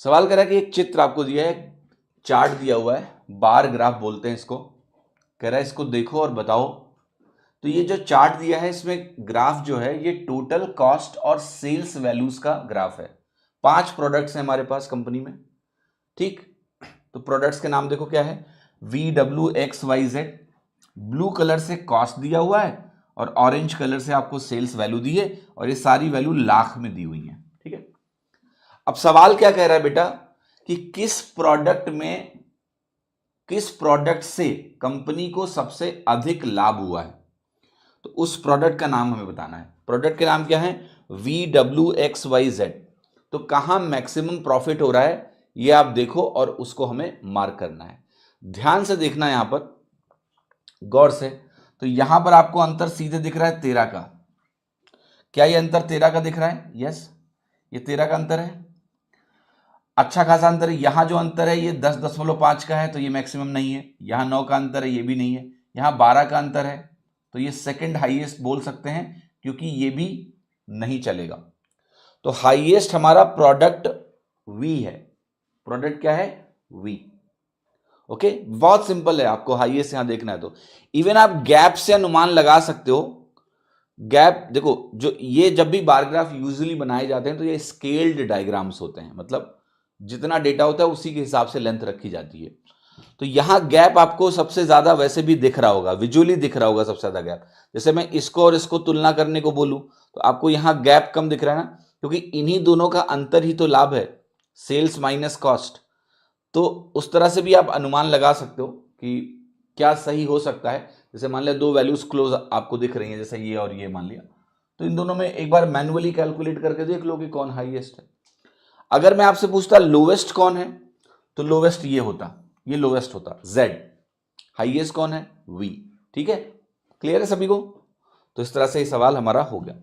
सवाल करा कि एक चित्र आपको दिया है, चार्ट दिया हुआ है, बार ग्राफ बोलते हैं इसको। कह रहा है इसको देखो और बताओ। तो ये जो चार्ट दिया है इसमें ग्राफ जो है ये टोटल कॉस्ट और सेल्स वैल्यूज का ग्राफ है। 5 प्रोडक्ट्स हैं हमारे पास कंपनी में, ठीक। तो प्रोडक्ट्स के नाम देखो क्या है, VWXYZ। ब्लू कलर से कॉस्ट दिया हुआ है और ऑरेंज कलर से आपको सेल्स वैल्यू दी है, और ये सारी वैल्यू लाख में दी हुई है, ठीक है। अब सवाल क्या कह रहा है बेटा कि किस प्रोडक्ट से कंपनी को सबसे अधिक लाभ हुआ है, तो उस प्रोडक्ट का नाम हमें बताना है। प्रोडक्ट के नाम क्या है, VWXYZ। तो कहां मैक्सिमम प्रॉफिट हो रहा है ये आप देखो और उसको हमें मार्क करना है। ध्यान से देखना यहां पर, गौर से। तो यहां पर आपको अंतर सीधे दिख रहा है 13 का। क्या ये अंतर 13 का दिख रहा है? यस, ये 13 का अंतर है, अच्छा खासा अंतर है। यहां जो अंतर है ये 10.5 का है, तो ये मैक्सिमम नहीं है। यहां 9 का अंतर है, ये भी नहीं है। यहां 12 का अंतर है, तो ये सेकंड हाईएस्ट बोल सकते हैं, क्योंकि ये भी नहीं चलेगा। तो हाईएस्ट हमारा प्रोडक्ट वी है। प्रोडक्ट क्या है? वी। ओके, बहुत सिंपल है, आपको हाईएस्ट यहां देखना है। तो इवन आप गैप से अनुमान लगा सकते हो। गैप देखो, जो ये जब भी बार ग्राफ यूजुअली बनाए जाते हैं तो ये स्केल्ड डायग्राम्स होते हैं, मतलब जितना डेटा होता है उसी के हिसाब से लेंथ रखी जाती है। तो यहां गैप आपको सबसे ज्यादा वैसे भी दिख रहा होगा, विजुअली दिख रहा होगा सबसे ज्यादा गैप। जैसे मैं इसको और इसको तुलना करने को बोलूं तो आपको यहां गैप कम दिख रहा है ना, क्योंकि इन्हीं दोनों का अंतर ही तो लाभ है, सेल्स माइनस कॉस्ट। तो उस तरह से भी आप अनुमान लगा सकते हो कि क्या सही हो सकता है। जैसे मान लिया 2 वैल्यूज क्लोज आपको दिख रही हैं, जैसे ये और ये मान लिया, तो इन दोनों में एक बार मैन्युअली कैलकुलेट करके देख लो कि कौन हाईएस्ट है। अगर मैं आपसे पूछता लोवेस्ट कौन है, तो लोवेस्ट ये होता, ये लोवेस्ट होता Z। हाईएस्ट कौन है? V। ठीक है, क्लियर है सभी को? तो इस तरह से ये सवाल हमारा हो गया।